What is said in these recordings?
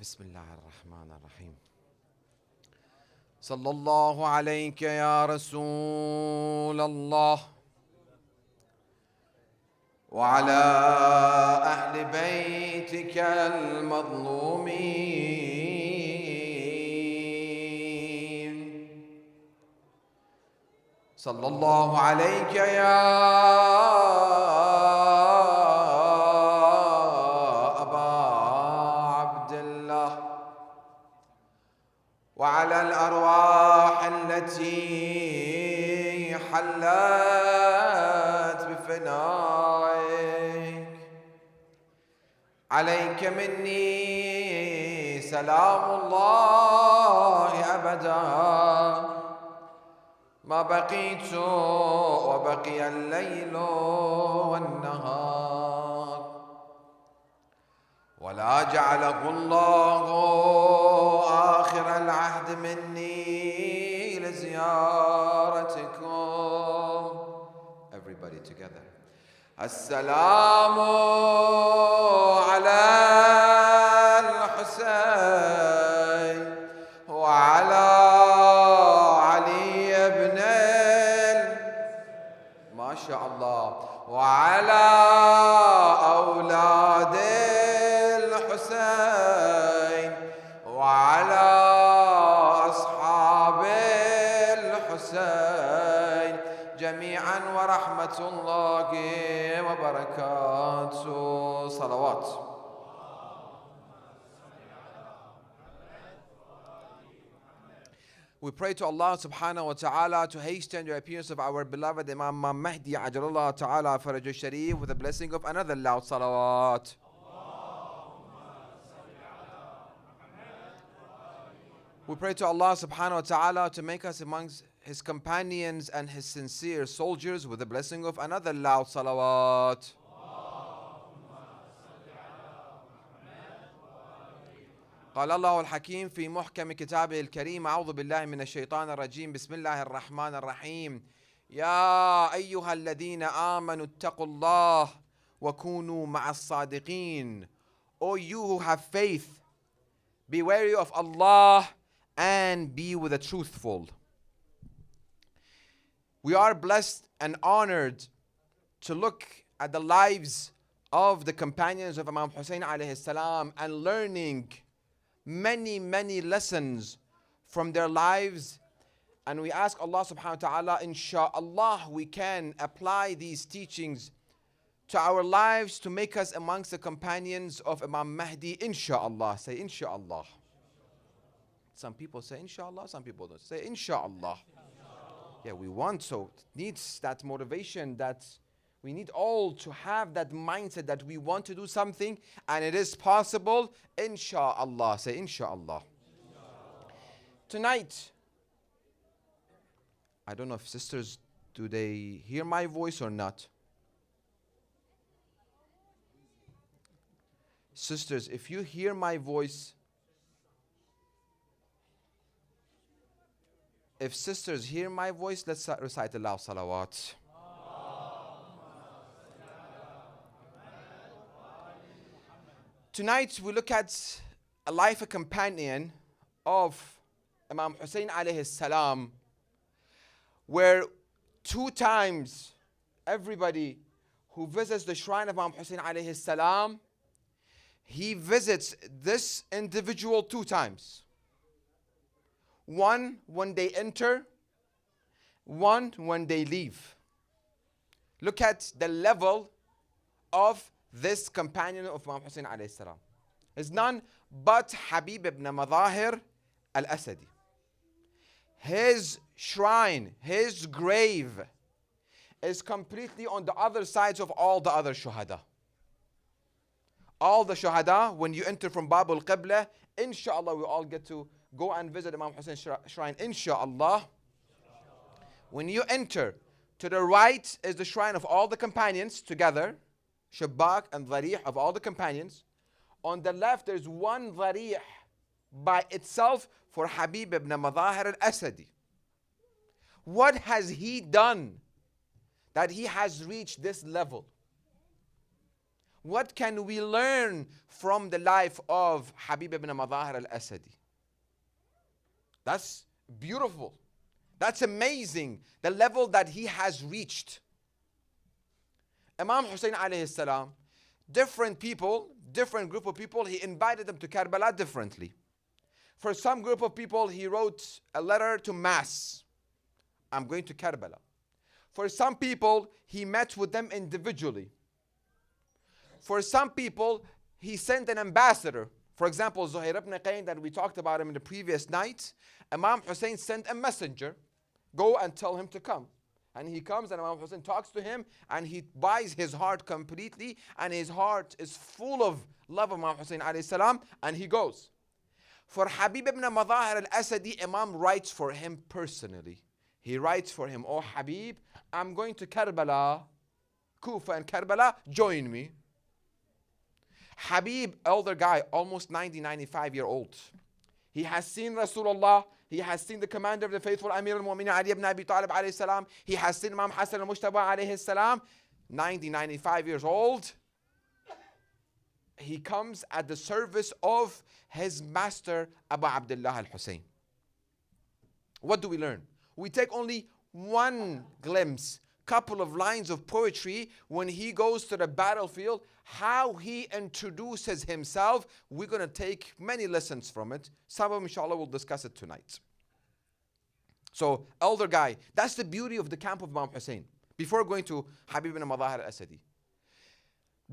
بسم الله الرحمن الرحيم. صلى الله عليك يا رسول الله وعلى أهل بيتك المظلومين. صلى الله عليك يا وعلى الأرواح التي حلت بفنائك. عليك مني سلام الله أبدا ما بقيت وبقي الليل والنهار، ولا جعله الله آخر العهد مني لزيارتكم. Everybody together. السلام على الحسين وعلى علي بن ما شاء الله وعلى أولاد الحسين وعلى أصحاب الحسين جميعا ورحمة الله وبركاته. صلوات. We pray to Allah subhanahu wa ta'ala to hasten the appearance of our beloved Imam Al Mahdi ajalallah ta'ala faraj sharif with the blessing of another loud salawat. We pray to Allah subhanahu wa ta'ala to make us amongst His companions and His sincere soldiers with the blessing of another loud salawat. قال الله الحكيم في محكم كتابه الكريم أعوذ بالله من الشيطان الرجيم بسم الله الرحمن الرحيم يا أيها الذين آمنوا اتقوا الله وكونوا مع الصادقين. O you who have faith, be wary of Allah and be with the truthful. We are blessed and honored to look at the lives of the companions of Imam Hussein alayhi salam and learning many lessons from their lives. And we ask Allah subhanahu wa ta'ala, insha'Allah, we can apply these teachings to our lives to make us amongst the companions of Imam Mahdi, insha'Allah. Say insha'Allah. Some people say insha'Allah, some people don't. Say insha'Allah. Yeah, we want, so it needs that motivation, that we need all to have that mindset that we want to do something and it is possible, insha'Allah. Say insha'Allah. Tonight, I don't know if sisters, do they hear my voice or not? Sisters, if you hear my voice, if sisters hear my voice, let's recite aloud salawat. Tonight we look at a life, a companion of Imam Hussein alayhi salam, where 2 times everybody who visits the shrine of Imam Hussein alayhi salam, he visits this individual 2 times. One when they enter, one when they leave. Look at the level of this companion of Imam Hussein alayhi salam. Is none but Habib ibn Madahir al-Asadi. His shrine, his grave is completely on the other sides of all the other shuhada. All the shuhada, when you enter from Bab al-Qibla, inshallah we all get to go and visit Imam Hussein's shrine, inshallah. When you enter, to the right is the shrine of all the companions together, Shabbak and Dharih of all the companions. On the left there's one Dharih by itself for Habib ibn Madahir al-Asadi. What has he done that he has reached this level? What can we learn from the life of Habib ibn Madahir al-Asadi? That's beautiful. That's amazing, the level that he has reached. Imam Hussein alayhi salam, different people, different group of people, he invited them to Karbala differently. For some group of people, he wrote a letter to mass. I'm going to Karbala. For some people, he met with them individually. For some people, he sent an ambassador. For example, Zuhair ibn Qayn, that we talked about him in the previous night, Imam Hussein sent a messenger. Go and tell him to come. And he comes and Imam Hussein talks to him and he buys his heart completely, and his heart is full of love of Imam Hussein alayhi salam, and he goes. For Habib ibn Madahir al-Asadi, Imam writes for him personally. He writes for him, oh Habib, I'm going to Karbala, Kufa and Karbala, join me. Habib, elder guy, almost 95-year-old. He has seen Rasulullah. He has seen the commander of the faithful, Amir al-Mu'minin Ali ibn Abi Talib alayhi salam. He has seen Imam Hassan al-Mujtaba alayhi salam. 95 years old. He comes at the service of his master, Abu Abdullah al-Hussein. What do we learn? We take only one glimpse, couple of lines of poetry when he goes to the battlefield, how he introduces himself. We're going to take many lessons from it. Some of them, inshallah, we'll discuss it tonight. So, elder guy, that's the beauty of the camp of Imam Hussein. Before going to Habib ibn Madahir al-Asadi,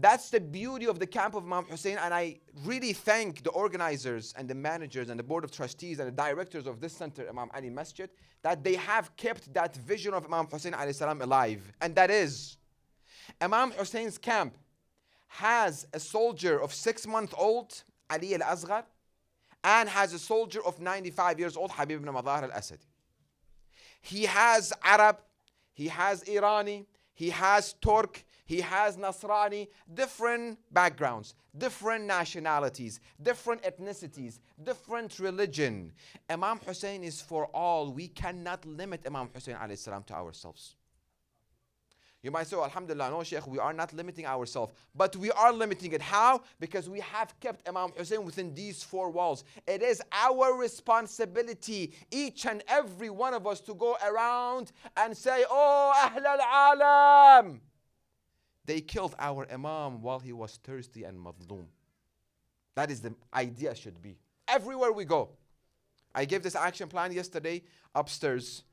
that's the beauty of the camp of Imam Hussein, and I really thank the organizers and the managers and the board of trustees and the directors of this center, Imam Ali Masjid, that they have kept that vision of Imam Hussein alayhi salam alive. And that is, Imam Hussein's camp has a soldier of 6-month-old, Ali al-Asghar, and has a soldier of 95 years old, Habib ibn Madahir al-Asadi. He has Arab, he has Irani, he has Turk, he has Nasrani, different backgrounds, different nationalities, different ethnicities, different religion. Imam Hussein is for all. We cannot limit Imam Hussein alayhi salam to ourselves. You might say, oh, alhamdulillah, no, Sheikh, we are not limiting ourselves. But we are limiting it. How? Because we have kept Imam Hussein within these 4 walls. It is our responsibility, each and every one of us, to go around and say, oh, Ahl al-Alam, they killed our Imam while he was thirsty and madloom. That is the idea should be. Everywhere we go. I gave this action plan yesterday upstairs,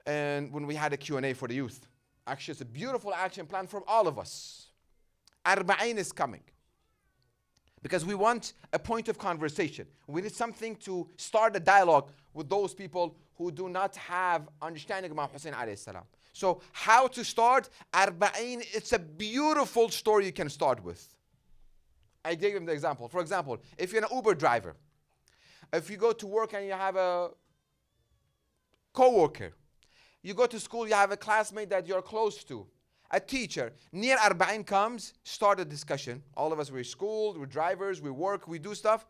and when we had a Q&A for the youth. Actually, it's a beautiful action plan from all of us. Arba'in is coming. Because we want a point of conversation. We need something to start a dialogue with those people who do not have understanding of Imam Hussein alayhi salam. So how to start Arba'in? It's a beautiful story you can start with. I gave him the example. For example, if you're an Uber driver, if you go to work and you have a co-worker, you go to school, you have a classmate that you're close to, a teacher, near Arba'in comes, start a discussion. All of us, we're schooled, we're drivers, we work, we do stuff.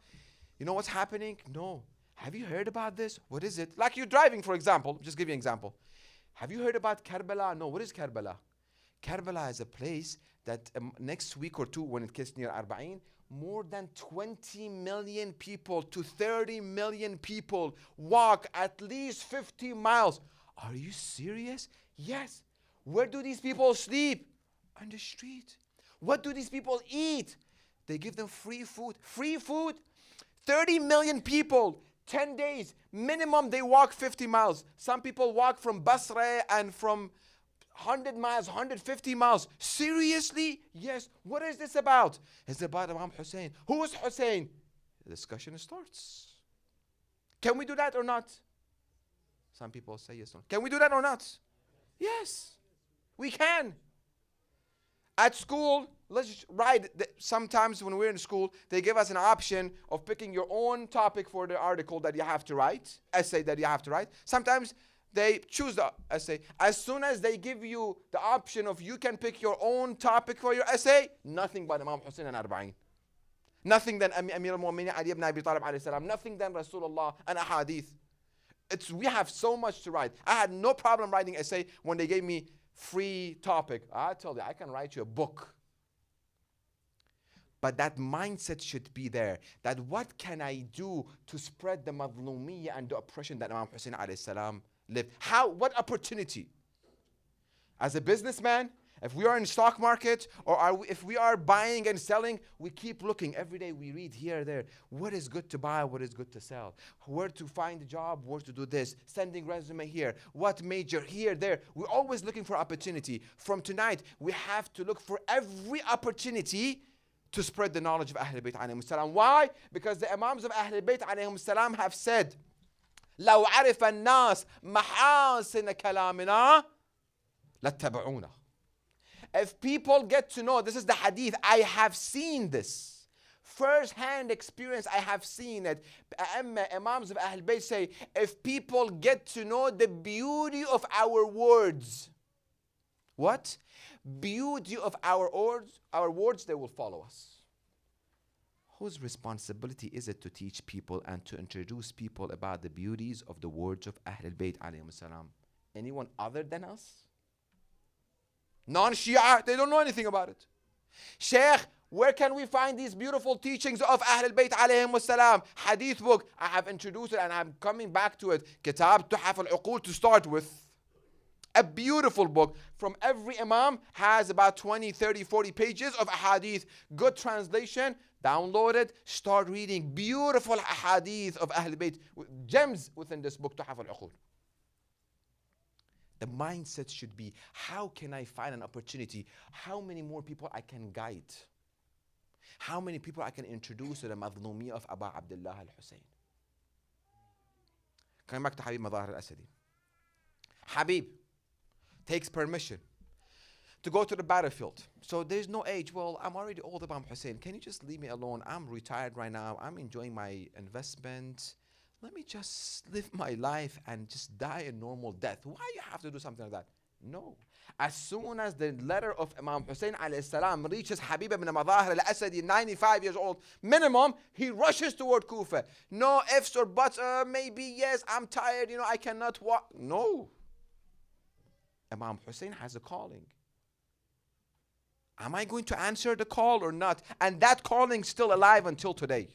You know what's happening? No. Have you heard about this? What is it? Like you're driving, for example. Just give you an example. Have you heard about Karbala? No. What is Karbala? Karbala is a place that next week or two, when it gets near Arba'in, more than 20 million people to 30 million people walk at least 50 miles. Are you serious? Yes. Where do these people sleep? On the street. What do these people eat? They give them free food. Free food? 30 million people, 10 days. Minimum they walk 50 miles. Some people walk from Basra and from 100 miles, 150 miles. Seriously? Yes. What is this about? It's about Imam Hussein. Who is Hussein? The discussion starts. Can we do that or not? Some people say yes. No. Can we do that or not? Yes. We can. At school, let's write. Sometimes when we're in school, they give us an option of picking your own topic for the article that you have to write, essay that you have to write. Sometimes they choose the essay. As soon as they give you the option of you can pick your own topic for your essay, nothing but Imam Hussein and Arba'in. Nothing than Amir Al Mu'minin Ali ibn Abi Talib alayhi salam. Nothing than Rasulullah and Ahadith. We have so much to write. I had no problem writing essay when they gave me free topic. I told you, I can write you a book. But that mindset should be there. That what can I do to spread the madlumiyya and the oppression that Imam Hussein alayhi salam lived? How? What opportunity? As a businessman, if we are in stock market or if we are buying and selling, we keep looking. Every day we read here, there, what is good to buy, what is good to sell, where to find a job, where to do this, sending resume here, what major here, there. We're always looking for opportunity. From tonight, we have to look for every opportunity to spread the knowledge of Ahlul Bayt alayhim salam. Why? Because the Imams of Ahlul Bayt alayhim salam have said, لو عرف الناس محاسن كلامنا لاتبعونا. If people get to know, this is the hadith, I have seen this. First-hand experience, I have seen it. Imams of Ahlul Bayt say, if people get to know the beauty of our words, what? Beauty of our words, they will follow us. Whose responsibility is it to teach people and to introduce people about the beauties of the words of Ahlul Bayt alayhim salam? Anyone other than us? Non-Shia, they don't know anything about it. Sheikh, where can we find these beautiful teachings of Ahlul Bayt alayhim salam? Hadith book, I have introduced it and I'm coming back to it. Kitab Tuhaf al-Uqul to start with. A beautiful book from every Imam, has about 20, 30, 40 pages of ahadith. Good translation, download it, start reading. Beautiful ahadith of Ahlul Bayt. Gems within this book, Tuhaf al-Uqul. The mindset should be, how can I find an opportunity? How many more people I can guide? How many people I can introduce to the madlumiyya of Abu Abdullah al-Hussein? Coming back to Habib Madahir al-Asadi. Habib takes permission to go to the battlefield. So there's no age. Well, I'm already old, Imam Hussein. Can you just leave me alone? I'm retired right now. I'm enjoying my investment. Let me just live my life and just die a normal death. Why you have to do something like that? No. As soon as the letter of Imam Hussein alayhi salam reaches Habib ibn Madahir al-Asadi, 95 years old, minimum, he rushes toward Kufa. No ifs or buts, maybe, yes, I'm tired, I cannot walk. No. Imam Hussein has a calling. Am I going to answer the call or not? And that calling is still alive until today.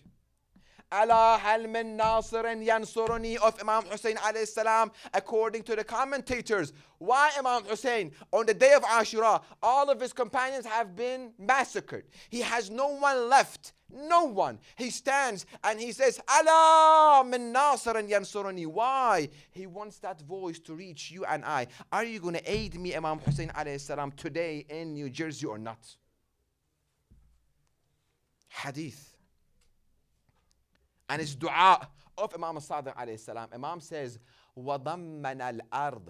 Ala hal min nasirin yansuruni of Imam Hussein alayhi salam, according to the commentators. Why Imam Hussein? On the day of Ashura, all of his companions have been massacred. He has no one left. No one. He stands and he says, Ala min nasirin yansuruni. Why? He wants that voice to reach you and I. Are you going to aid me, Imam Hussein alayhi salam, today in New Jersey or not? Hadith. And it's dua of Imam Al-Sadiq alayhi salam. Imam says, وَضَمَّنَ الْأَرْضِ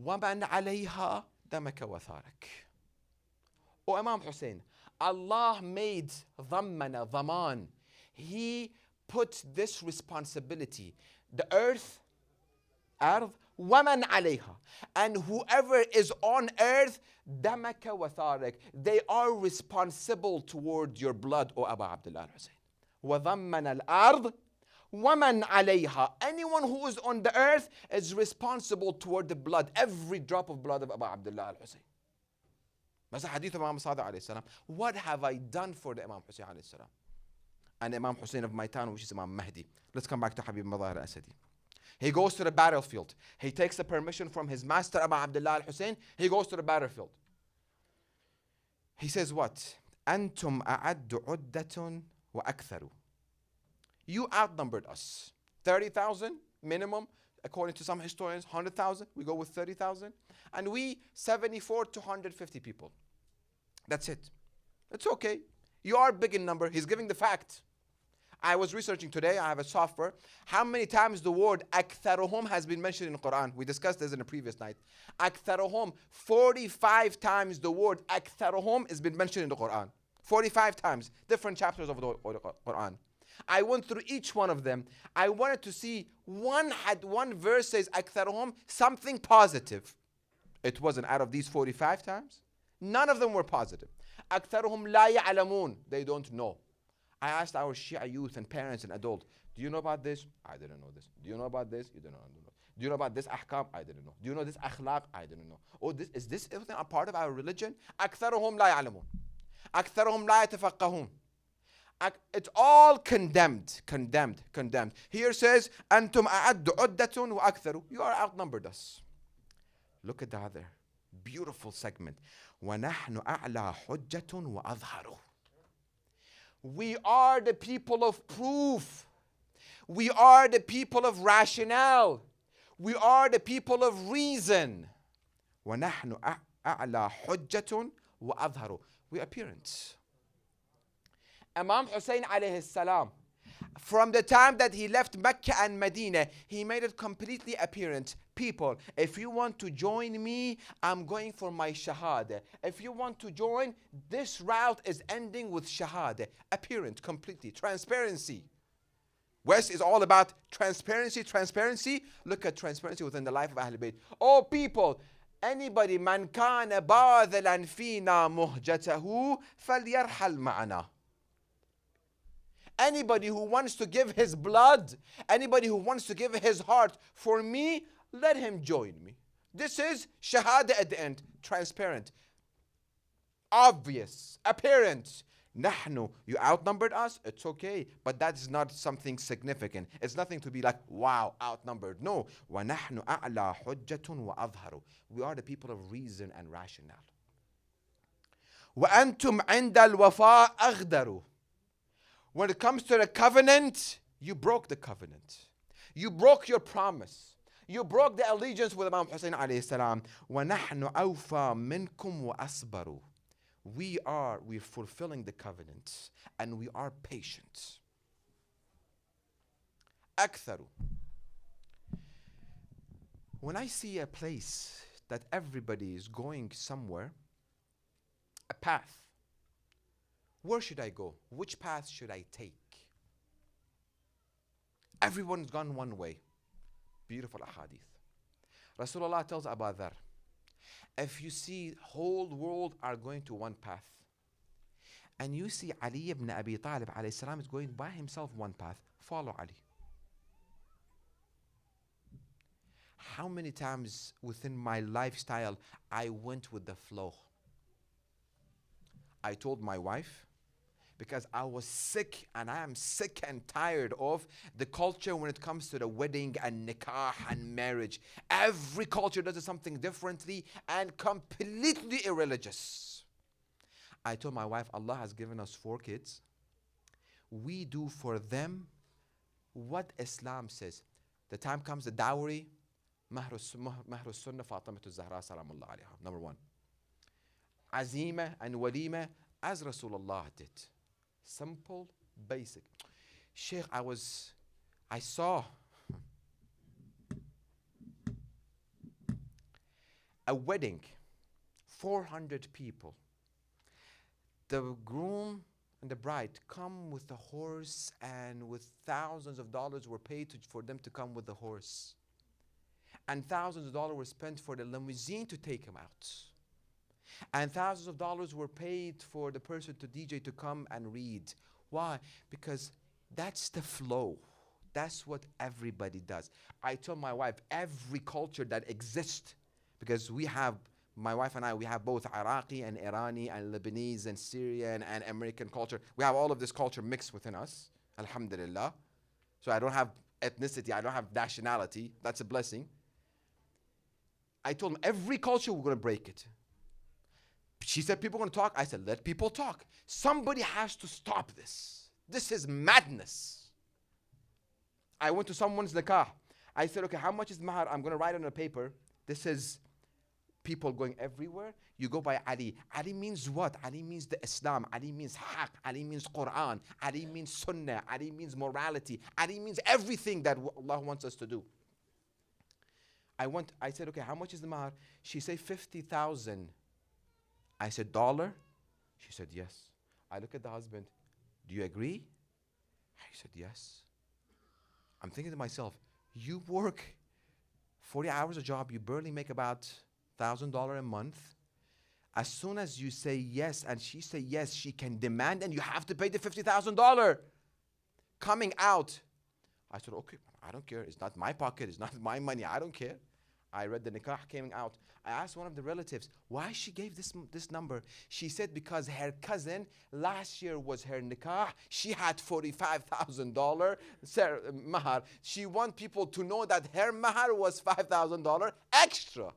وَمَنْ عَلَيْهَا دَمَكَ وَثَارَكَ. O Imam Hussein, Allah made dhaman. He put this responsibility, the earth, ard, وَمَنْ عَلَيْهَا, and whoever is on earth, دَمَكَ وَثَارَكَ, they are responsible toward your blood, O Abu Abdullah al-Hussein. وَضَمَّنَ الْأَرْضِ وَمَنْ عَلَيْهَا. Anyone who is on the earth is responsible toward the blood, every drop of blood of Abu Abdullah al-Hussein. That's a hadith of Imam Sadiq alayhi salam. What have I done for the Imam Hussein alayhi salam? And Imam Hussein of my town, which is Imam Mahdi. Let's come back to Habib Madahir al-Asadi. He goes to the battlefield. He takes the permission from his master Abu Abdullah al-Hussein. He goes to the battlefield. He says what? أنتم أعد عدة وأكثر. You outnumbered us. 30,000 minimum, according to some historians, 100,000. We go with 30,000. And we, 74 to 150 people. That's it. It's okay. You are big in number. He's giving the fact. I was researching today. I have a software. How many times the word أكثرهم has been mentioned in the Quran? We discussed this in the previous night. أكثرهم, 45 times the word أكثرهم has been mentioned in the Quran. 45 times, different chapters of the Quran. I went through each one of them. I wanted to see one verse says أكثرهم, something positive. It wasn't. Out of these 45 times, none of them were positive. أكثرهم لا يعلمون, they don't know. I asked our Shia youth and parents and adults, do you know about this? I didn't know this. Do you know about this? You didn't know. Do you know about this ahkam? I didn't know. Do you know this akhlaq? I didn't know. Oh, is this a part of our religion? أكثرهم لا يعلمون. أكثرهم لا يتفقهون. It's all condemned. Here says, أنتم أعد عدة وأكثر. You are outnumbered us. Look at the other beautiful segment. ونحن أعلى حجة وأظهر. We are the people of proof. We are the people of rationale. We are the people of reason. ونحن أعلى حجة وأظهر. We are appearance. Imam Hussein alayhi salam, from the time that he left Mecca and Medina, he made it completely apparent. People, if you want to join me, I'm going for my shahada. If you want to join, this route is ending with shahada. Apparent, completely. Transparency. West is all about transparency. Look at transparency within the life of Ahlul Bayt. Oh people, anybody, man kana badhilan fina muhjatahu falyarhal ma'ana. Anybody who wants to give his blood, anybody who wants to give his heart for me, let him join me. This is shahada at the end. Transparent. Obvious. Apparent. Nahnu, you outnumbered us, it's okay. But that is not something significant. It's nothing to be like, wow, outnumbered. No. وَنَحْنُ أَعْلَى حُجَّةٌ وَأَظْهَرُ. We are the people of reason and rationale. وَأَنْتُمْ عِنْدَ الْوَفَاءِ أَغْدَرُ. When it comes to the covenant, you broke the covenant. You broke your promise. You broke the allegiance with Imam Hussein alayhi salam. وَنَحْنُ أَوْفَى مِنْكُمْ وَأَصْبَرُ. We're fulfilling the covenant and we are patient. أكثر. When I see a place that everybody is going somewhere, a path, where should I go? Which path should I take? Everyone's gone one way. Beautiful ahadith. Rasulullah tells Abu Dhar, if you see whole world are going to one path, and you see Ali ibn Abi Talib alayhi salam is going by himself one path, follow Ali. How many times within my lifestyle I went with the flow? I told my wife, because I was sick and I am sick and tired of the culture when it comes to the wedding and nikah and marriage. Every culture does something differently and completely irreligious. I told my wife, Allah has given us 4 kids. We do for them what Islam says. The time comes, the dowry, Mahr Sunnah Fatimatu Zahra Salamullah alayha. Number 1. Azima and walima as Rasulullah did. Simple, basic. Sheikh, I saw a wedding, 400 people. The groom and the bride come with the horse, and with thousands of dollars were paid for them to come with the horse. And thousands of dollars were spent for the limousine to take him out. And thousands of dollars were paid for the person to DJ to come and read. Why? Because that's the flow. That's what everybody does. I told my wife, every culture that exists, because my wife and I, we have both Iraqi and Irani and Lebanese and Syrian and American culture. We have all of this culture mixed within us, alhamdulillah. So I don't have ethnicity, I don't have nationality. That's a blessing. I told them, every culture, we're going to break it. She said, people are going to talk. I said, let people talk. Somebody has to stop this. This is madness. I went to someone's nikah. I said, okay, how much is mahar? I'm going to write on a paper. This is people going everywhere. You go by Ali. Ali means what? Ali means the Islam. Ali means haq. Ali means Quran. Ali means sunnah. Ali means morality. Ali means everything that Allah wants us to do. I said, okay, how much is the mahar? She said, 50,000. I said, $? She said, yes. I look at the husband, do you agree? He said, yes. I'm thinking to myself, you work 40 hours a job, you barely make about $1,000 a month. As soon as you say yes and she say yes, she can demand and you have to pay the $50,000 coming out. I said, okay, I don't care. It's not my pocket. It's not my money. I don't care. I read the nikah came out. I asked one of the relatives why she gave this number. She said because her cousin last year was her nikah. She had $45,000 mahar. She wants people to know that her mahar was $5,000 extra.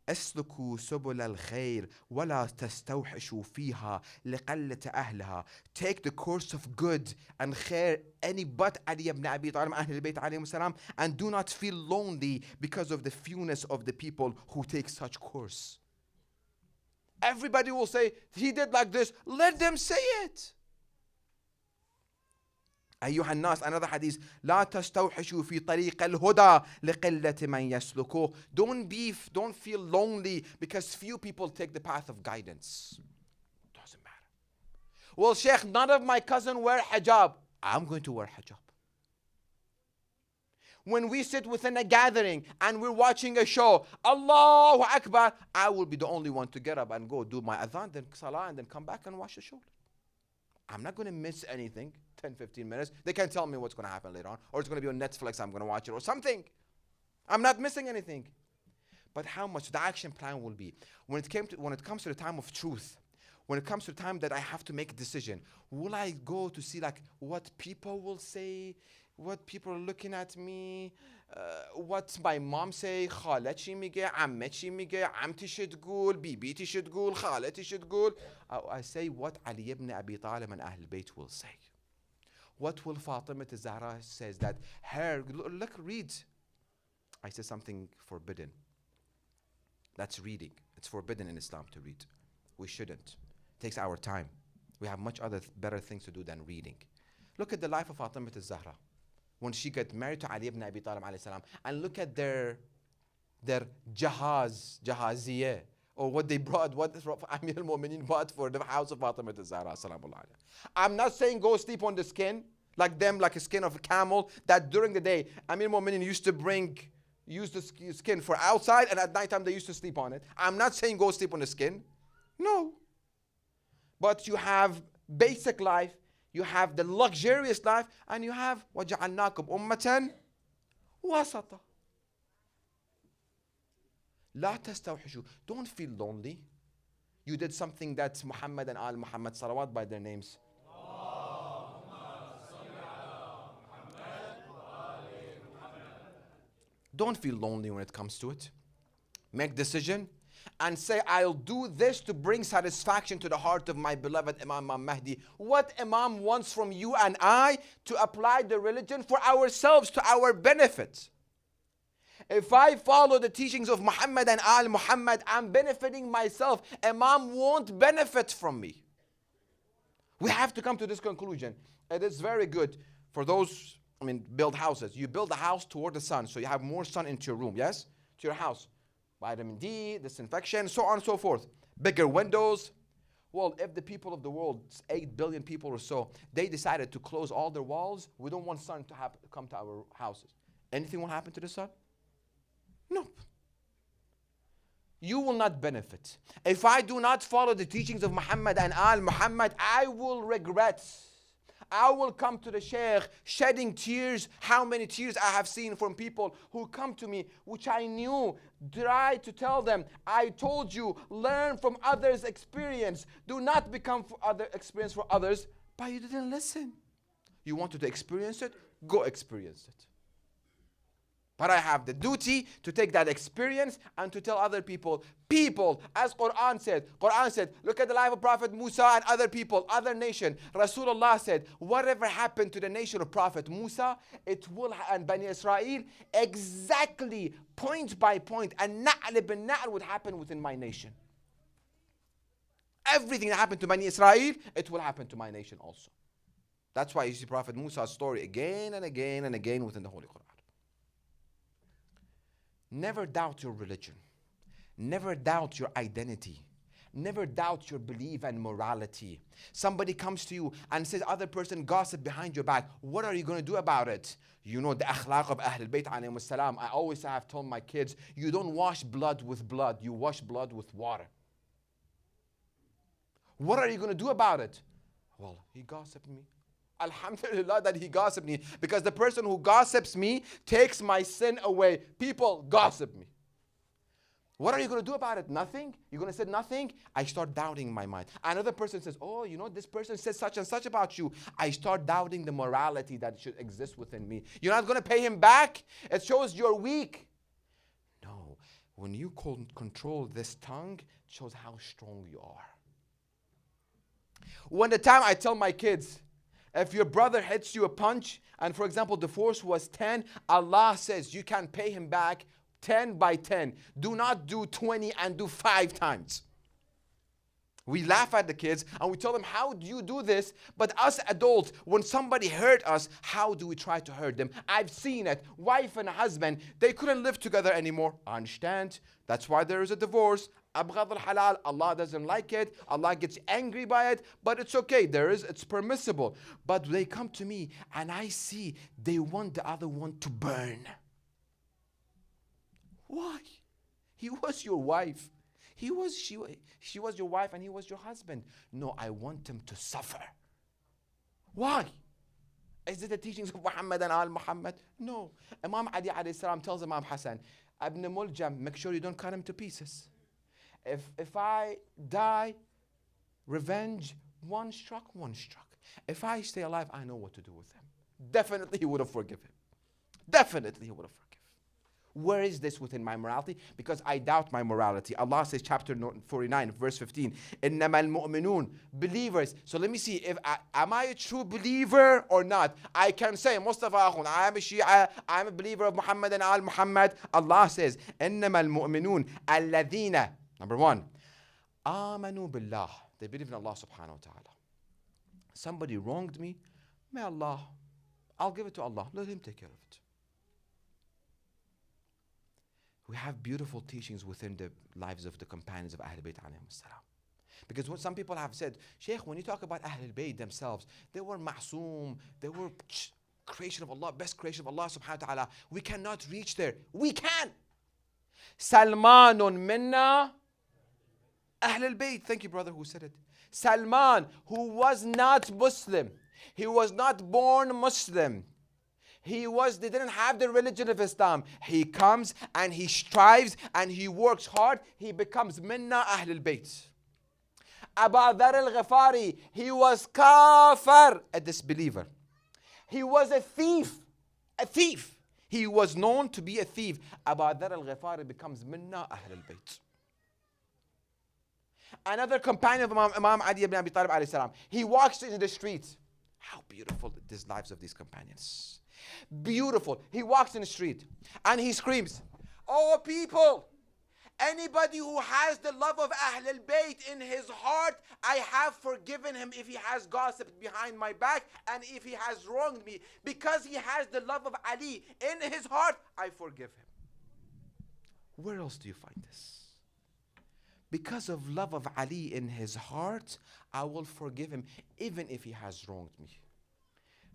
اسلكوا سبل الخير ولا تستوحشوا فيها لقلة أهلها. Take the course of good and khair any but Ali ibn Abi Talib Ahl al-Bayt alayhim salam, and do not feel lonely because of the fewness of the people who take such course. Everybody will say, he did like this. Let them say it. أيها الناس, another hadith, لا تستوحشوا في طريق الهدى لقلة من يسلكوه. Don't feel lonely because few people take the path of guidance. Doesn't matter. Well, Sheikh, none of my cousin wear hijab. I'm going to wear hijab. When we sit within a gathering and we're watching a show, Allahu Akbar, I will be the only one to get up and go do my adhan, then salah, and then come back and watch the show. I'm not going to miss anything, 10, 15 minutes. They can't tell me what's going to happen later on. Or it's going to be on Netflix, I'm going to watch it or something. I'm not missing anything. But how much the action plan will be. When it comes to the time of truth, when it comes to the time that I have to make a decision, will I go to see like what people will say, what people are looking at me, what my mom say, خالتي میگه, عمتي میگه, عمتي شو تقول, بيبيتي شو تقول, خالتي شو تقول. I say what Ali ibn Abi Talib and Ahl Bayt will say. What will Fatima Zahra says that her, look, read. I said something forbidden. That's reading. It's forbidden in Islam to read. We shouldn't. It takes our time. We have much other better things to do than reading. Look at the life of Fatima Zahra. When she got married to Ali ibn Abi Talib alayhi salam, and look at their jahaziyah, or what they brought, what Amir al-Mu'mineen bought for the house of Fatima Zahra. I'm not saying go sleep on the skin, like them, like a skin of a camel, that during the day, Amir al-Mu'mineen used to use the skin for outside, and at nighttime they used to sleep on it. I'm not saying go sleep on the skin. No. But you have basic life, you have the luxurious life, and you have وَجَعَلْنَاكُمْ أُمَّةً وَسَطًا. لا تستوحشوا. Don't feel lonely. You did something that Muhammad and Al Muhammad salawat by their names. Don't feel lonely when it comes to it. Make decision and say, I'll do this to bring satisfaction to the heart of my beloved Imam Al Mahdi. What Imam wants from you and I to apply the religion for ourselves, to our benefit. If I follow the teachings of Muhammad and Al Muhammad, I'm benefiting myself. Imam won't benefit from me. We have to come to this conclusion. It is very good for those, build houses. You build a house toward the sun, so you have more sun into your room, yes? To your house. Vitamin D, disinfection, so on and so forth. Bigger windows. Well, if the people of the world, 8 billion people or so, they decided to close all their walls, we don't want sun to come to our houses. Anything will happen to the sun? Nope. You will not benefit. If I do not follow the teachings of Muhammad and Al Muhammad, I will regret. I will come to the Sheikh shedding tears. How many tears I have seen from people who come to me, which I knew, try to tell them, I told you, learn from others' experience. Do not become experience for others, but you didn't listen. You wanted to experience it? Go experience it. But I have the duty to take that experience and to tell other people, as Quran said, look at the life of Prophet Musa and other people, other nation. Rasulullah said, whatever happened to the nation of Prophet Musa, it will, and Bani Israel, exactly point by point, and na'l bin na'l would happen within my nation. Everything that happened to Bani Israel, it will happen to my nation also. That's why you see Prophet Musa's story again and again and again within the Holy Quran. Never doubt your religion. Never doubt your identity. Never doubt your belief and morality. Somebody comes to you and says, other person gossip behind your back. What are you going to do about it? You know the akhlaq of Ahl al-Bayt alayhim salam. I always have told my kids, you don't wash blood with blood. You wash blood with water. What are you going to do about it? Well, he gossiped me. Alhamdulillah that he gossiped me, because the person who gossips me takes my sin away. People gossip me. What are you going to do about it? Nothing? You're going to say nothing? I start doubting in my mind. Another person says, oh, you know, this person says such and such about you. I start doubting the morality that should exist within me. You're not going to pay him back? It shows you're weak. No. When you control this tongue, it shows how strong you are. When the time I tell my kids, if your brother hits you a punch, and for example, the force was 10, Allah says you can pay him back 10 by 10. Do not do 20 and do 5 times. We laugh at the kids and we tell them, how do you do this? But us adults, when somebody hurt us, how do we try to hurt them? I've seen it. Wife and husband, they couldn't live together anymore. I understand. That's why there is a divorce. Abghad al-halal. Allah doesn't like it. Allah gets angry by it. But it's okay. It's permissible. But they come to me and I see they want the other one to burn. Why? He was your wife. She was your wife and he was your husband. No, I want him to suffer. Why? Is it the teachings of Muhammad and Al Muhammad? No. Imam Ali alayhi salam tells Imam Hassan, Ibn Muljam, make sure you don't cut him to pieces. If I die, revenge, one struck. If I stay alive, I know what to do with him. Definitely he would have forgiven him. Definitely he would have forgiven. Where is this within my morality? Because I doubt my morality. Allah says, chapter 49, verse 15, إِنَّمَا الْمُؤْمِنُونَ, believers. So let me see, am I a true believer or not? I can say, Mustafa Akhound, I am a Shia, I am a believer of Muhammad and Al Muhammad. Allah says, إِنَّمَا الْمُؤْمِنُونَ الَّذِينَ, number 1, آمَنُوا بِاللَّهِ, they believe in Allah subhanahu wa ta'ala. Somebody wronged me, may Allah, I'll give it to Allah, let him take care of it. We have beautiful teachings within the lives of the companions of Ahlul Bayt alayhim salam. Because what some people have said, Sheikh, when you talk about Ahlul Bayt themselves, they were ma'soom, they were creation of Allah, best creation of Allah subhanahu wa ta'ala. We cannot reach there. We can. Salmanun minna Ahlul Bayt. Thank you, brother, who said it. Salman, who was not Muslim. He was not born Muslim. They didn't have the religion of Islam. He comes and he strives and he works hard. He becomes minna Ahlul Bayt. Abu Dharr al-Ghifari, he was kafir, a disbeliever. He was a thief. He was known to be a thief. Abu Dharr al-Ghifari becomes minna Ahlul Bayt. Another companion of Imam Ali ibn Abi Talib alayhi salam, he walks in the streets. How beautiful these lives of these companions. Beautiful. He walks in the street and he screams, oh people, anybody who has the love of Ahlul Bayt in his heart, I have forgiven him if he has gossiped behind my back and if he has wronged me. Because he has the love of Ali in his heart, I forgive him. Where else do you find this? Because of love of Ali in his heart, I will forgive him even if he has wronged me.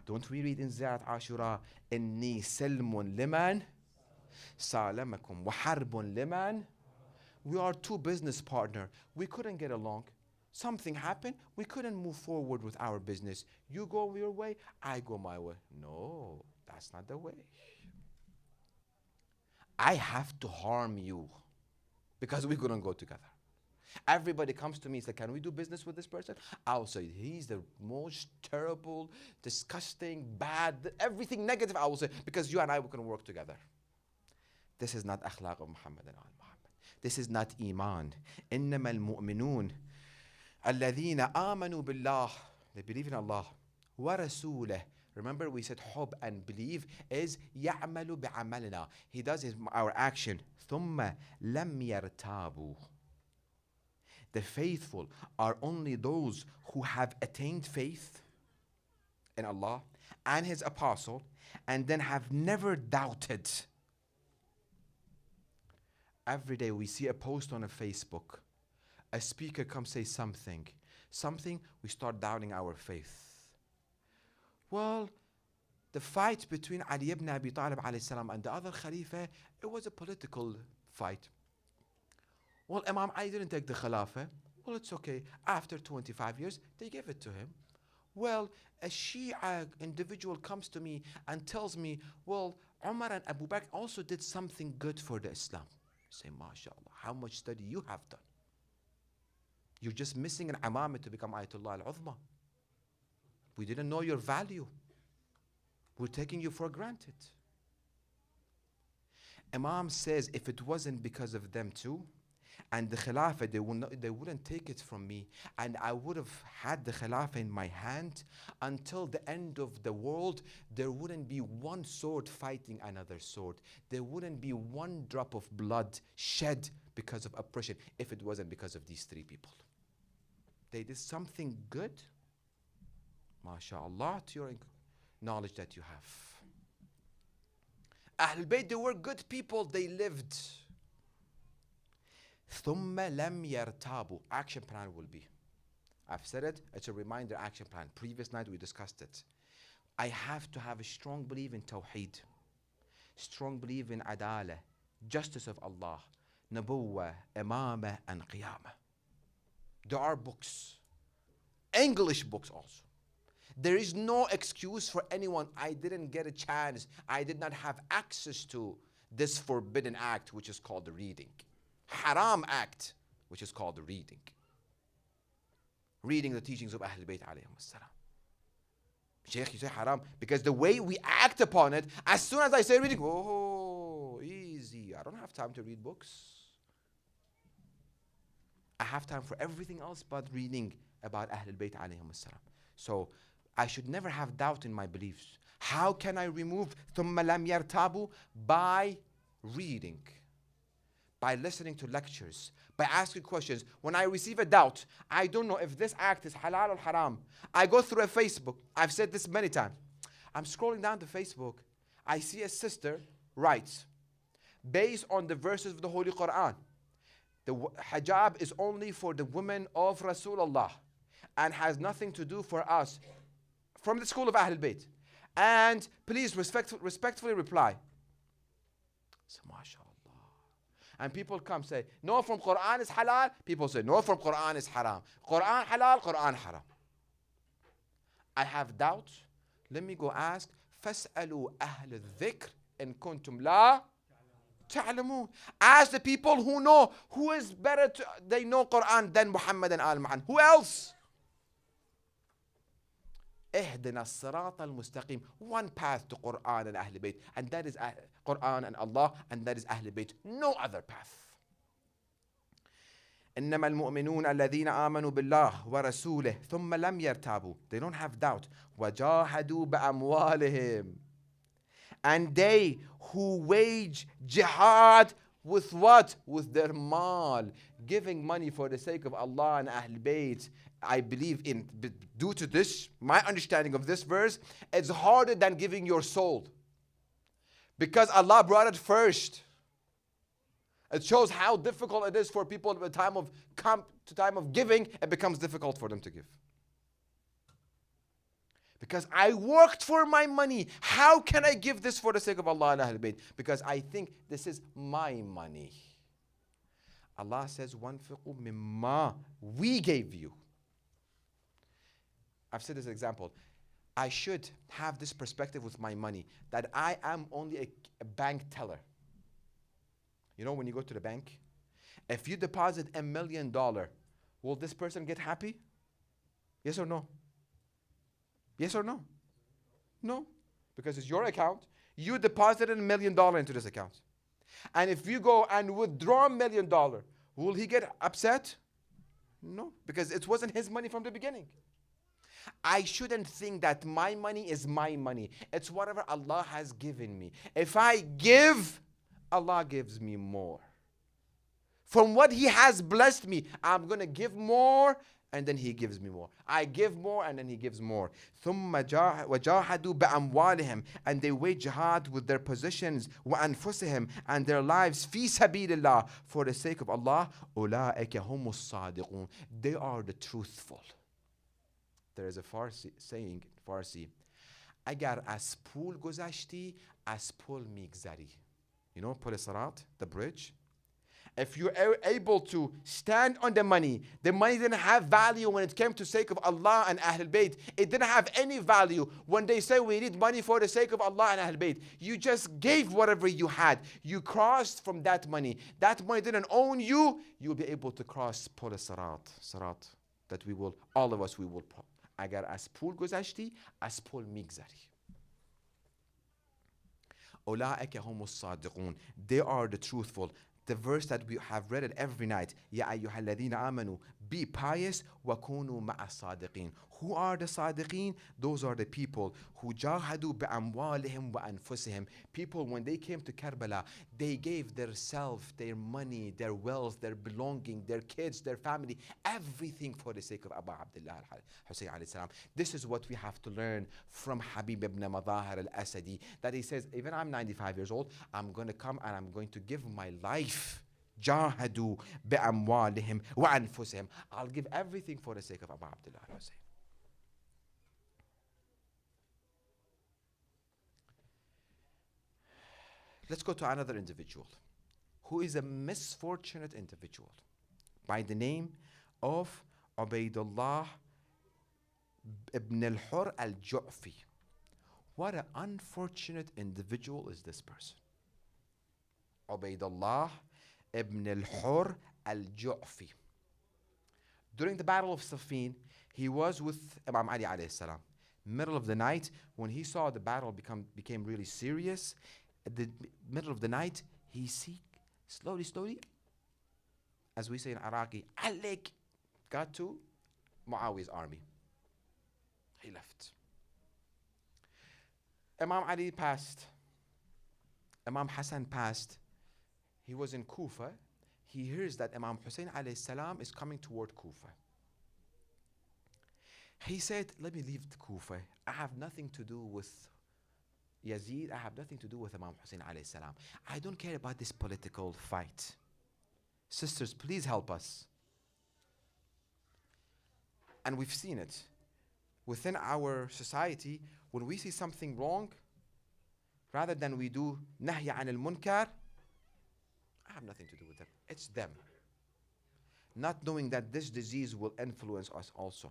Don't we read in Ziyarat Ashura, إِنِّي سَلْمٌ لِمَنْ سَالَمَكُمْ وَحَرْبٌ لِمَنْ. We are two business partners. We couldn't get along. Something happened. We couldn't move forward with our business. You go your way, I go my way. No, that's not the way. I have to harm you because we couldn't go together. Everybody comes to me and says, can we do business with this person? I'll say, he's the most terrible, disgusting, bad, everything negative I will say, because you and I, we can work together. This is not akhlaq of Muhammad and Al Muhammad. This is not iman. إِنَّمَا الْمُؤْمِنُونَ الَّذِينَ آمَنُوا بِاللَّهِ. They believe in Allah. وَرَسُولَهُ. Remember we said hub and believe is يَعْمَلُ بِعَمَلِنَا. He does our action. ثُمَّ لَمْ يَرْتَابُوا. The faithful are only those who have attained faith in Allah and His apostle and then have never doubted. Every day we see a post on a Facebook. A speaker comes say something, we start doubting our faith. Well, the fight between Ali ibn Abi Talib alayhi salam and the other Khalifa, it was a political fight. Well, Imam Ali didn't take the Khilafah. Well, it's okay. After 25 years, they gave it to him. Well, a Shia individual comes to me and tells me, well, Umar and Abu Bakr also did something good for the Islam. I say, MashaAllah, how much study you have done? You're just missing an imamah to become Ayatollah al-Uzma. We didn't know your value. We're taking you for granted. Imam says, if it wasn't because of them too, and the Khilafah, they wouldn't take it from me, and I would have had the Khilafah in my hand until the end of the world. There wouldn't be one sword fighting another sword. There wouldn't be one drop of blood shed because of oppression if it wasn't because of these three people. They did something good. MashaAllah, to your knowledge that you have. Ahlul Bayt, they were good people. They lived. ثُمَّ لَمْ يَرْتَابُوا. Action plan will be. I've said it. It's a reminder action plan. Previous night we discussed it. I have to have a strong belief in Tawheed. Strong belief in Adala. Justice of Allah. Nabuwah, Imamah, and Qiyamah. There are books. English books also. There is no excuse for anyone. I didn't get a chance. I did not have access to this forbidden act, which is called the reading. Haram act, which is called the reading. Reading the teachings of Ahlul Bayt alayhim as-salam. Sheikh, you say haram because the way we act upon it, as soon as I say reading, oh, easy. I don't have time to read books. I have time for everything else but reading about Ahlul Bayt alayhim as-salam. So I should never have doubt in my beliefs. How can I remove ثُمَّ لَمْ يَرْتَابُوا? By reading, by listening to lectures, by asking questions. When I receive a doubt, I don't know if this act is halal or haram. I go through a Facebook. I've said this many times. I'm scrolling down to Facebook. I see a sister writes, based on the verses of the Holy Quran, the hijab is only for the women of Rasulullah and has nothing to do for us, from the school of Ahlul Bayt. And please respectfully reply. So, mashallah. And people come say, no, from Quran is halal. People say, no, from Quran is haram. Quran halal, Quran haram. I have doubts. Let me go ask. فَاسْأَلُوا أَهْلَ الذِّكْرِ إِن كُنْتُمْ لَا تَعْلَمُونَ. Ask the people who know. Who is better they know Quran than Muhammad and Al Mahdi? Who else? اهدنا الصراط المستقيم. One path to Quran and Ahlul Bayt, and that is Quran and Allah, and that is Ahlul Bayt. No other path. إنما المؤمنون الذين آمنوا بالله ورسوله ثم لم يرتابوا. They don't have doubt. وجاهدوا بأموالهم. And they who wage jihad with what? With their mal. Giving money for the sake of Allah and Ahlul Bayt. I believe in, due to this, my understanding of this verse, it's harder than giving your soul. Because Allah brought it first. It shows how difficult it is for people at the time of giving, it becomes difficult for them to give. Because I worked for my money. How can I give this for the sake of Allah and Ahlul Bayt? Because I think this is my money. Allah says, وَانْفِقُوا مِمَّا we gave you. I've said this example. I should have this perspective with my money, that I am only a bank teller. You know, when you go to the bank, if you deposit $1 million, will this person get happy? Yes or no? Yes or no? No. Because it's your account. You deposited $1 million into this account. And if you go and withdraw $1 million, will he get upset? No. Because it wasn't his money from the beginning. I shouldn't think that my money is my money. It's whatever Allah has given me. If I give, Allah gives me more. From what He has blessed me, I'm going to give more, and then He gives me more. I give more, and then He gives more. ثُمَّ وَجَاهَدُوا بِأَمْوَالِهِمْ. And they wage jihad with their possessions, وَأَنفُسِهِمْ, and their lives, فِي سَبِيلِ اللَّهِ, for the sake of Allah. أُولَٰئِكَ هُمُ الصَّادِقُونَ. They are the truthful. There is a Farsi saying, Farsi, Agar as pool gozashti, as pul migzari. You know, Pul Sirat, the bridge. If you're able to stand on the money didn't have value when it came to sake of Allah and Ahlul Bayt. It didn't have any value when they say we need money for the sake of Allah and Ahlul Bayt. You just gave whatever you had. You crossed from that money. That money didn't own you. You'll be able to cross پل صراط that we will, all of us, we will. اگر از پول گذشتی از پول میگذری. أولئك هم الصادقون. They are the truthful. The verse that we have read it every night. يا أيها الذين آمنوا, be pious وكونوا مع الصادقين. Who are the صادقين? Those are the people who جاهدوا بأموالهم وأنفسهم. People, when they came to Karbala, they gave their self, their money, their wealth, their belonging, their kids, their family, everything for the sake of Abu Abdullah al-Hussein alayhi salam. This is what we have to learn from Habib ibn Madahir al-Asadi, that he says, even I'm 95 years old, I'm going to come and I'm going to give my life. جاهدوا بأموالهم وأنفسهم. I'll give everything for the sake of Abu Abdullah al-Hussein. Let's go to another individual who is a misfortunate individual by the name of Ubaydullah ibn al-Hur al-Ju'fi. What an unfortunate individual is this person. Ubaydullah ibn al-Hur al-Ju'fi. During the Battle of Siffin, he was with Imam Ali alayhi salam. Middle of the night, when he saw the battle became really serious, at the middle of the night, he slowly, as we say in Iraqi, Alik, got to Muawiyah's army. He left. Imam Ali passed. Imam Hassan passed. He was in Kufa. He hears that Imam Hussein alayhi salam is coming toward Kufa. He said, let me leave Kufa. I have nothing to do with Yazid. I have nothing to do with Imam Hussein alayhi salam. I don't care about this political fight. Sisters, please help us. And we've seen it. Within our society, when we see something wrong, rather than we do نهي عن المنكر, I have nothing to do with them. It's them. Not knowing that this disease will influence us also.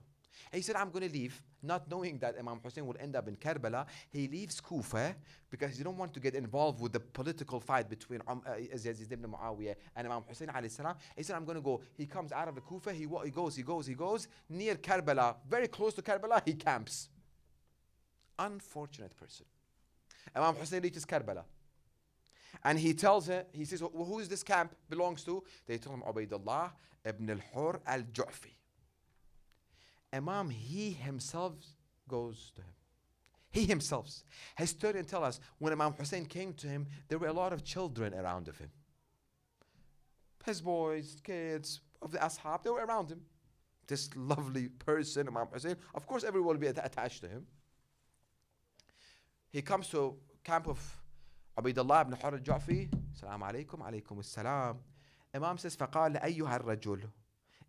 He said, I'm going to leave, not knowing that Imam Hussein will end up in Karbala. He leaves Kufa because he don't want to get involved with the political fight between Yazid ibn Muawiyah and Imam Hussein alayhi salam. He said, I'm going to go. He comes out of the Kufa. He goes. Near Karbala, very close to Karbala, he camps. Unfortunate person. Imam Hussein reaches Karbala. And he tells her, he says, well, who is this camp belongs to? They tell him, Ubaydullah ibn al-Hur al-Ju'fi. Imam, he himself goes to him. He himself has stood and tell us, when Imam Hussein came to him, there were a lot of children around of him. His boys, kids, of the ashab, they were around him. This lovely person, Imam Hussein, of course everyone will be attached to him. He comes to camp of Ubaydullah ibn Hur al-Ju'fi. Assalamu alaikum, alaikum as-salam. Imam says, فَقَالَ أَيُّهَا الرَّجُلُ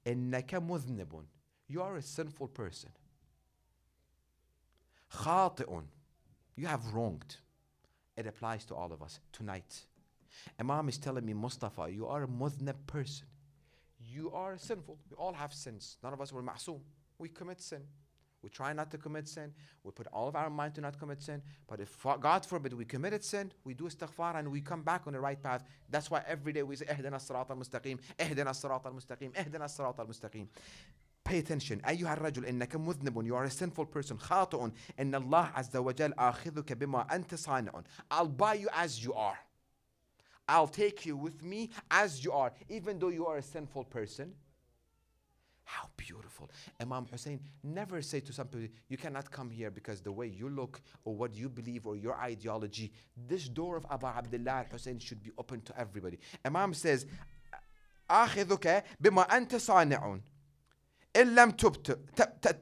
إِنَّكَ مُذْنِبٌ. You are a sinful person. خاطئٌ. You have wronged. It applies to all of us tonight. Imam is telling me, Mustafa, you are a mudhnab person. You are sinful. We all have sins. None of us were ma'soom. We commit sin. We try not to commit sin. We put all of our mind to not commit sin. But if God forbid we committed sin, we do istighfar and we come back on the right path. That's why every day we say, اهدنا الصراط المستقيم, اهدنا الصراط المستقيم, اهدنا الصراط المستقيم. Pay attention. أيها الرجل إنك مذنب. You are a sinful person. خاطئ. إن الله عز وجل آخذك بما أنت صانع. I'll buy you as you are. I'll take you with me as you are, even though you are a sinful person. How beautiful. Imam Hussein never said to some people, you cannot come here because the way you look or what you believe or your ideology. This door of Abu Abdullah al-Hussein should be open to everybody. Imam says, آخذك بما أنت صانع. إن لم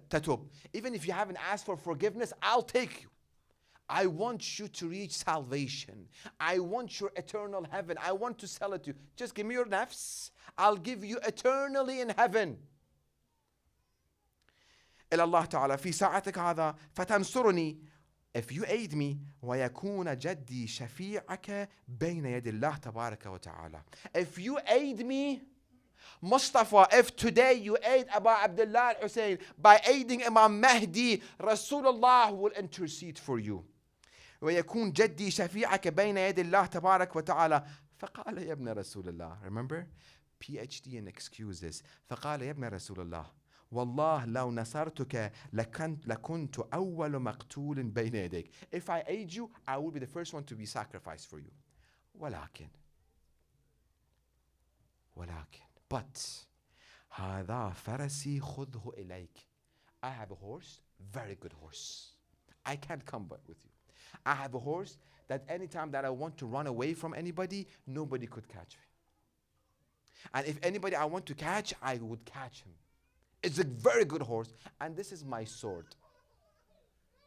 تتوب. Even if you haven't asked for forgiveness, I'll take you. I want you to reach salvation. I want your eternal heaven. I want to sell it to you. Just give me your nafs. I'll give you eternally in heaven. إلى الله تعالى في ساعتك هذا فتنصرني if you aid me, وَيَكُونَ جَدِّي شَفِيعَكَ بَيْنَ يَدِ اللَّهِ تَبَارَكَ وَتَعَالَى. If you aid me, Mustafa, if today you aid Abu Abdullah al-Hussein by aiding Imam Mahdi, Rasulullah will intercede for you. ويكون جدي شفيعك بين يدي الله تبارك وتعالى. فقال يا ابن رسول الله. Remember? PhD in excuses. فقال يا ابن رسول الله والله لو نصرتك لكنت أول مقتول بين يديك. If I aid you, I will be the first one to be sacrificed for you. ولكن but هذا فرسي خذه إليك. I have a horse, very good horse. I can't combat with you. I have a horse that anytime that I want to run away from anybody, nobody could catch me. And if anybody I want to catch, I would catch him. It's a very good horse. And this is my sword.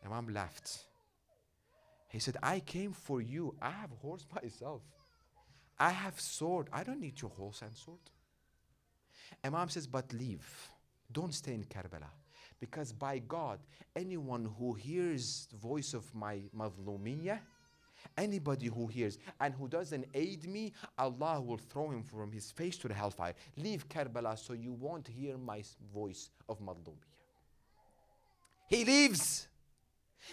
Imam laughed. He said, I came for you. I have a horse myself. I have sword. I don't need your horse and sword. Imam says, but leave. Don't stay in Karbala. Because by God, anyone who hears the voice of my mazlumiyah, anybody who hears and who doesn't aid me, Allah will throw him from his face to the hellfire. Leave Karbala so you won't hear my voice of mazlumiyah. He leaves.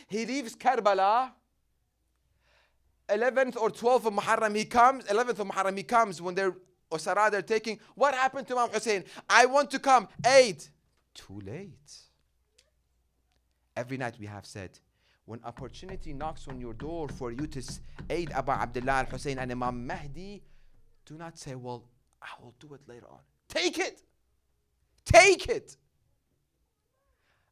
He leaves Karbala. 11th or 12th of Muharram he comes. 11th of Muharram he comes when they're Usara, they're taking. What happened to Imam Hussein? I want to come. Aid. Too late. Every night we have said, when opportunity knocks on your door for you to aid Abu Abdullah al-Hussein and Imam Mahdi, do not say, well, I will do it later on. Take it. Take it.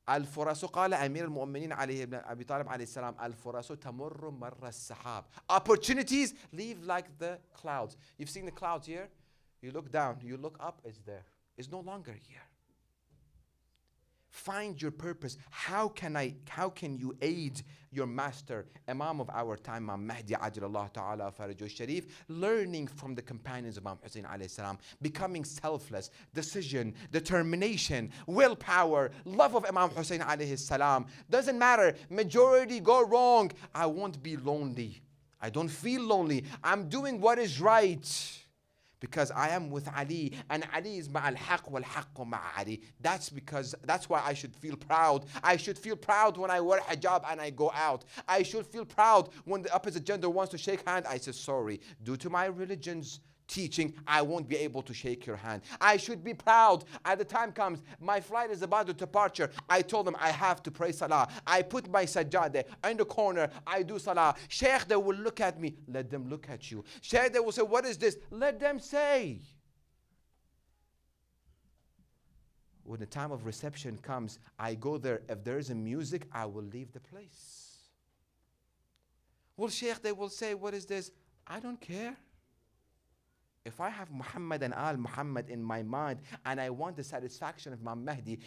الفرص قال أمير المؤمنين عليه ابن أبي طالب عليه السلام الفرص تمر مر السحاب. Opportunities leave like the clouds. You've seen the clouds here? You look down, you look up, it's there. It's no longer here. Find your purpose. How can you aid your master, Imam of our time, Imam Mahdi Ajalallah Ta'ala Farajuh Sharif, learning from the companions of Imam Hussein alayhi salam, becoming selfless, decision, determination, willpower, love of Imam Hussein alayhi salam. Doesn't matter, majority go wrong. I won't be lonely. I don't feel lonely. I'm doing what is right. Because I am with Ali, and Ali is ma'al haq wal haqq ma'a Ali. That's why I should feel proud. I should feel proud when I wear hijab and I go out. I should feel proud when the opposite gender wants to shake hand. I say, sorry, due to my religion's teaching, I won't be able to shake your hand. I should be proud. At the time comes, my flight is about to departure. I told them I have to pray salah. I put my sajjada in the corner. I do salah. Sheikh, they will look at me. Let them look at you. Sheikh, they will say, what is this? Let them say. When the time of reception comes, I go there. If there is a music, I will leave the place. Well, Sheikh, they will say, what is this? I don't care. If I have Muhammad and Al Muhammad in my mind and I want the satisfaction of Imam Mahdi,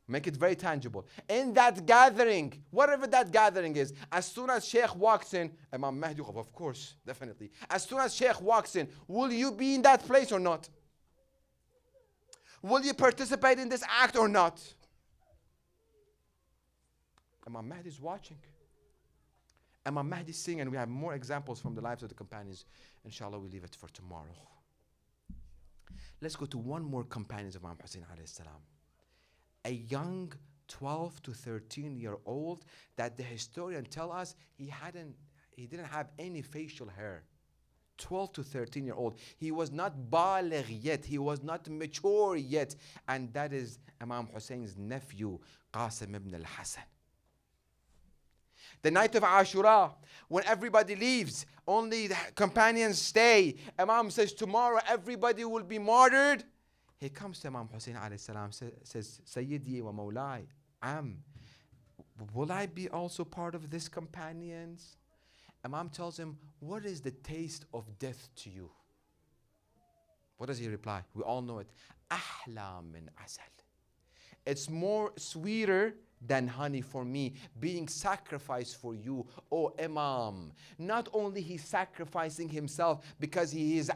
make it very tangible, in that gathering, whatever that gathering is, as soon as Sheikh walks in, Imam Mahdi, of course, definitely. As soon as Sheikh walks in, will you be in that place or not? Will you participate in this act or not? Imam Mahdi is watching. Imam Mahdi sing, and we have more examples from the lives of the companions. Inshallah, we leave it for tomorrow. Let's go to one more companion of Imam Hussein alayhi salam. A young 12 to 13-year-old that the historian tell us he didn't have any facial hair. 12 to 13-year-old. He was not baligh yet. He was not mature yet. And that is Imam Hussein's nephew, Qasim ibn al-Hasan. The night of Ashura, when everybody leaves, only the companions stay. Imam says, tomorrow everybody will be martyred. He comes to Imam Hussein alayhi salam, says, Sayyidi wa Mawlai, will I be also part of this companions? Imam tells him, what is the taste of death to you? What does he reply? We all know it. Ahla min asal. It's more sweeter than honey for me, being sacrificed for you, O Imam. Not only he's sacrificing himself because he is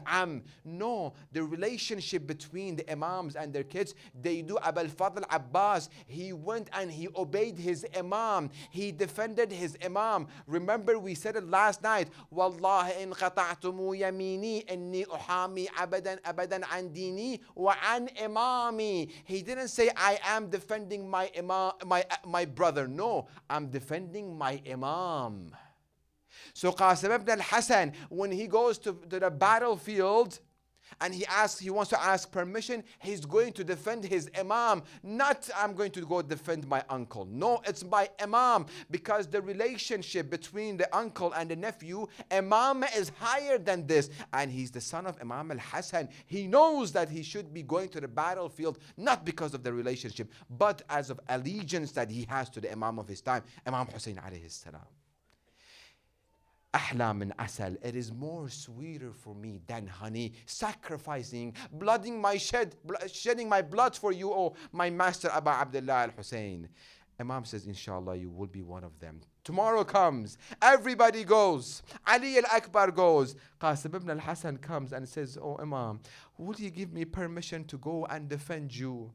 no, the relationship between the Imams and their kids, they do. Abul Fadl Abbas, he went and he obeyed his Imam, he defended his Imam. Remember we said it last night, Wallahi in qata'tumu yamini inni uhami abadan abadan an dini wa an imami. He didn't say I am defending my Imam, my brother. No, I'm defending my Imam. So Qasim ibn al-Hasan, when he goes to the battlefield and he wants to ask permission, he's going to defend his Imam. Not I'm going to go defend my uncle. No, it's my Imam, because the relationship between the uncle and the nephew, Imam is higher than this. And he's the son of Imam al-Hasan. He knows that he should be going to the battlefield, not because of the relationship, but as of allegiance that he has to the Imam of his time, Imam Hussein alayhi salam. Ahla min asal. It is more sweeter for me than honey. Sacrificing, shedding my blood for you, oh my master Abu Abdullah al-Hussein. Imam says, inshallah, you will be one of them. Tomorrow comes, everybody goes. Ali al-Akbar goes. Qasim ibn al-Hasan comes and says, oh Imam, would you give me permission to go and defend you?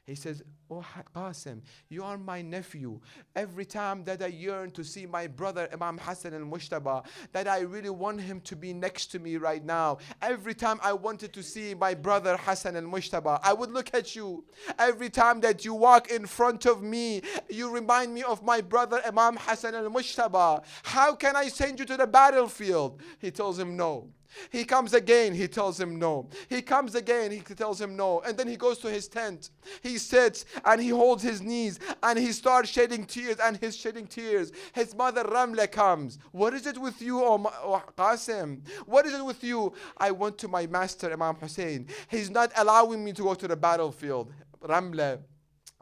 He says, oh Qasim, you are my nephew. Every time that I yearn to see my brother Imam Hassan al-Mujtaba, that I really want him to be next to me right now. Every time I wanted to see my brother Hassan al-Mujtaba, I would look at you. Every time that you walk in front of me, you remind me of my brother Imam Hassan al-Mujtaba. How can I send you to the battlefield? He tells him no. He comes again, he tells him no. He comes again, he tells him no. And then he goes to his tent. He sits and he holds his knees and he starts shedding tears, and he's shedding tears. His mother Ramla comes. What is it with you, oh Qasim? What is it with you? I went to my master Imam Hussein. He's not allowing me to go to the battlefield. Ramla,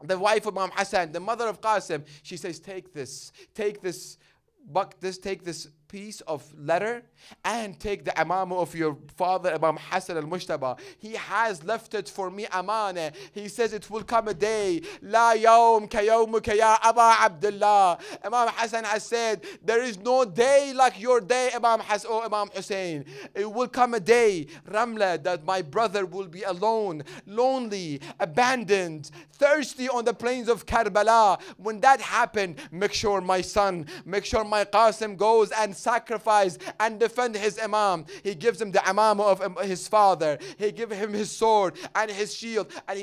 the wife of Imam Hassan, the mother of Qasim, she says, take this piece of letter and take the imam of your father Imam Hassan al-Mujtaba. He has left it for me amana. He says it will come a day, la yawm ka yawmuka ya Aba Abdullah. Imam Hassan has said there is no day like your day, Imam Hussein. It will come a day, Ramla, that my brother will be alone, lonely, abandoned, thirsty on the plains of Karbala. When that happened, make sure my Qasim goes and sacrifice and defend his Imam. He gives him the Imam of his father. He gives him his sword and his shield, and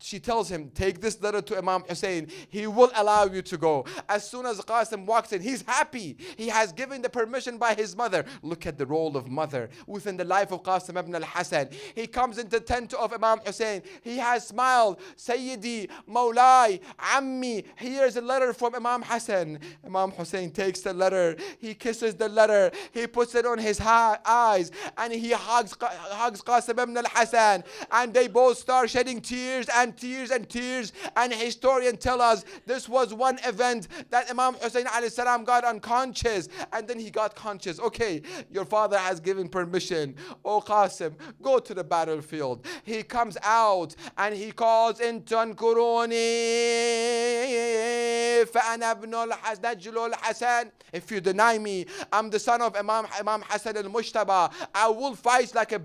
she tells him, take this letter to Imam Hussein. He will allow you to go. As soon as Qasim walks in, he's happy. He has given the permission by his mother. Look at the role of mother within the life of Qasim ibn al-Hasan. He comes into the tent of Imam Hussein. He has smiled. Sayyidi, Mawlai, Ammi. Here's a letter from Imam Hassan. Imam Hussein takes the letter. He kisses the letter. He puts it on his eyes. And he hugs Qasim ibn al-Hasan. And they both start shedding tears and tears. And historians tell us this was one event that Imam Hussein alayhi salam got unconscious, and then he got conscious. Okay, your father has given permission. Oh Qasim, go to the battlefield. He comes out and he calls in Tankuruni فأنا ابن الحسن الحسن. If you deny me, I'm the son of Imam Hassan al-Mujtaba. I will fight like a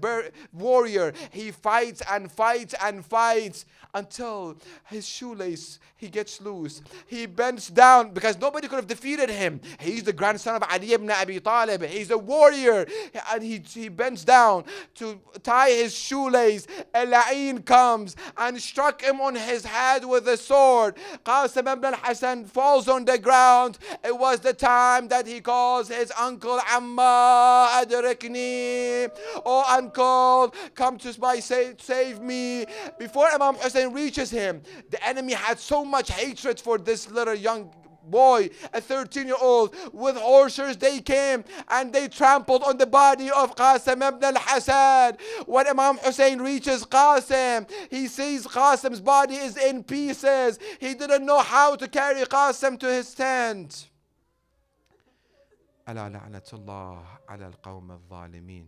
warrior. He fights and fights and fights until his shoelace, he gets loose. He bends down because nobody could have defeated him. He's the grandson of Ali ibn Abi Talib. He's a warrior. And he bends down to tie his shoelace. Al-La'in comes and struck him on his head with a sword. Qasim ibn al-Hasan falls on the ground. It was the time that he calls his uncle, Amma adrikni. Oh uncle, come to save me. Before Imam Hussein reaches him, the enemy had so much hatred for this little young boy, a 13-year-old. With horses they came and they trampled on the body of Qasim ibn al-Hasan. When Imam Hussein reaches Qasim, he sees Qasim's body is in pieces. He didn't know how to carry Qasim to his tent. ألا لعنة الله على القوم الظالمين.